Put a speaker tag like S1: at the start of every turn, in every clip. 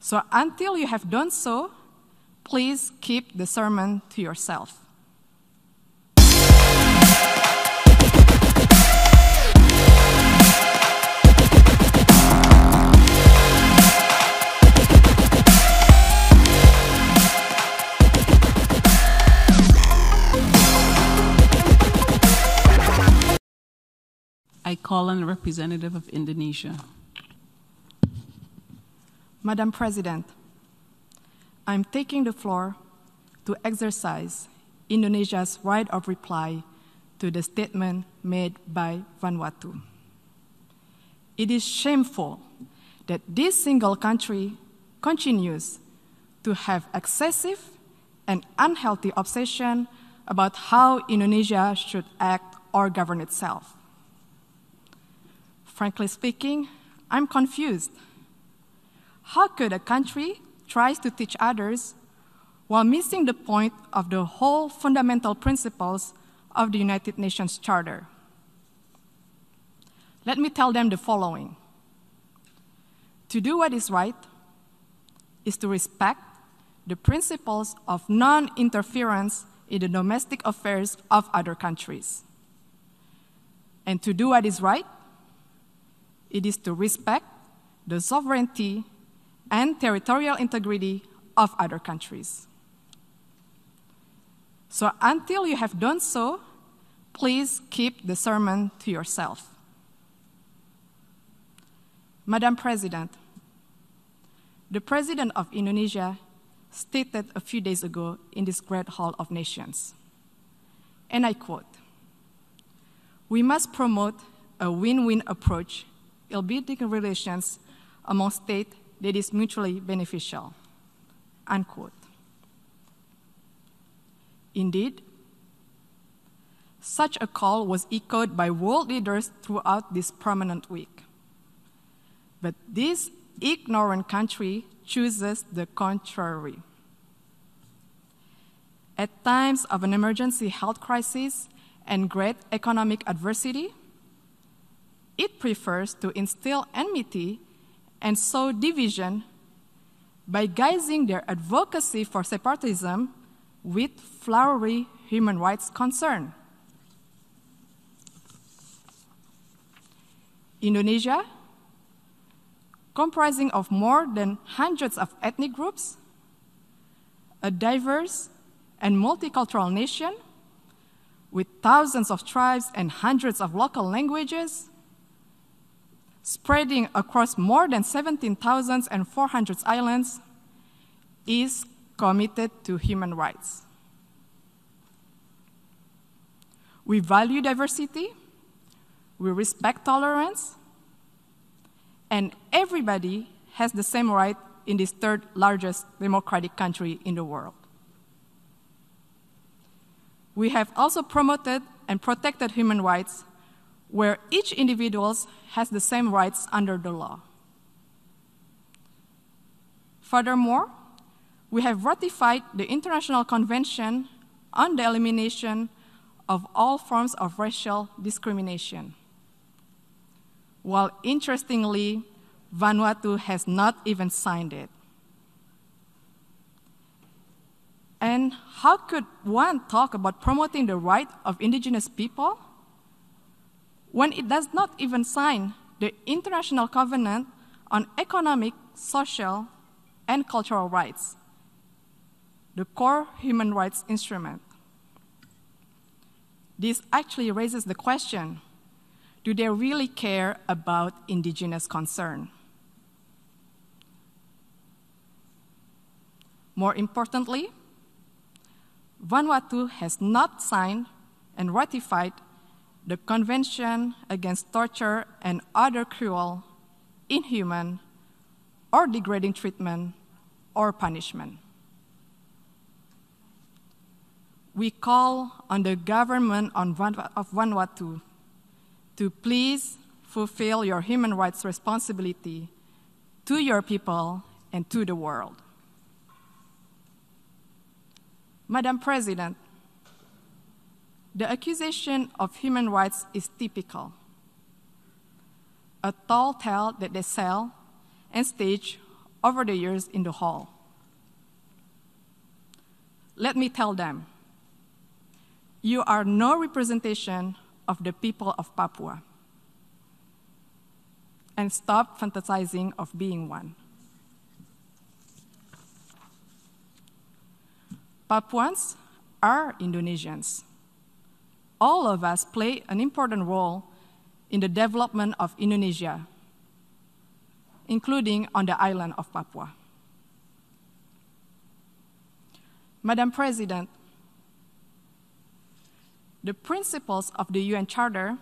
S1: So until you have done so, please keep the sermon to yourself.
S2: I call on the representative of Indonesia.
S1: Madam President, I'm taking the floor to exercise Indonesia's right of reply to the statement made by Vanuatu. It is shameful that this single country continues to have excessive and unhealthy obsession about how Indonesia should act or govern itself. Frankly speaking, I'm confused. How could a country try to teach others while missing the point of the whole fundamental principles of the United Nations Charter? Let me tell them the following. To do what is right is to respect the principles of non-interference in the domestic affairs of other countries. And to do what is right, it is to respect the sovereignty and territorial integrity of other countries. So until you have done so, please keep the sermon to yourself. Madam President, the President of Indonesia stated a few days ago in this great Hall of Nations, and I quote, "We must promote a win-win approach in building relations among states that is mutually beneficial," unquote. Indeed, such a call was echoed by world leaders throughout this prominent week. But this ignorant country chooses the contrary. At times of an emergency health crisis and great economic adversity, it prefers to instill enmity and sow division by guising their advocacy for separatism with flowery human rights concern. Indonesia, comprising of more than hundreds of ethnic groups, a diverse and multicultural nation with thousands of tribes and hundreds of local languages, spreading across more than 17,400 islands, is committed to human rights. We value diversity, we respect tolerance, and everybody has the same right in this third largest democratic country in the world. We have also promoted and protected human rights where each individual has the same rights under the law. Furthermore, we have ratified the International Convention on the Elimination of All Forms of Racial Discrimination, while interestingly, Vanuatu has not even signed it. And how could one talk about promoting the right of indigenous people when it does not even sign the International Covenant on Economic, Social, and Cultural Rights, the core human rights instrument? This actually raises the question, do they really care about indigenous concern? More importantly, Vanuatu has not signed and ratified the Convention Against Torture and Other Cruel, Inhuman, or Degrading Treatment or Punishment. We call on the government of Vanuatu to please fulfill your human rights responsibility to your people and to the world. Madam President, the accusation of human rights is typical. A tall tale that they sell and stage over the years in the hall. Let me tell them, you are no representation of the people of Papua. And stop fantasizing of being one. Papuans are Indonesians. All of us play an important role in the development of Indonesia, including on the island of Papua. Madam President, the principles of the UN Charter,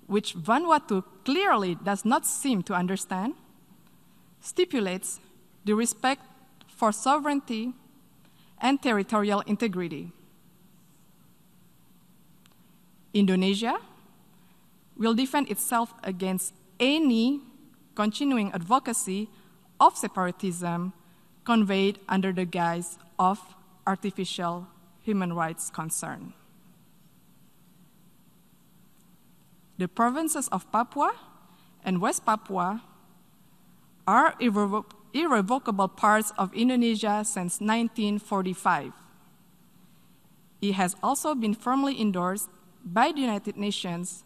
S1: which Vanuatu clearly does not seem to understand, stipulates the respect for sovereignty and territorial integrity. Indonesia will defend itself against any continuing advocacy of separatism conveyed under the guise of artificial human rights concern. The provinces of Papua and West Papua are irrevocable parts of Indonesia since 1945. It has also been firmly endorsed by the United Nations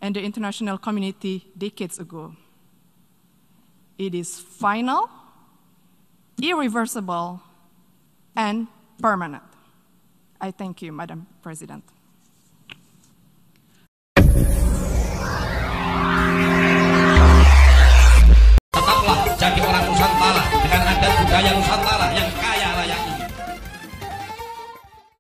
S1: and the international community decades ago. It is final, irreversible, and permanent. I thank you, Madam President.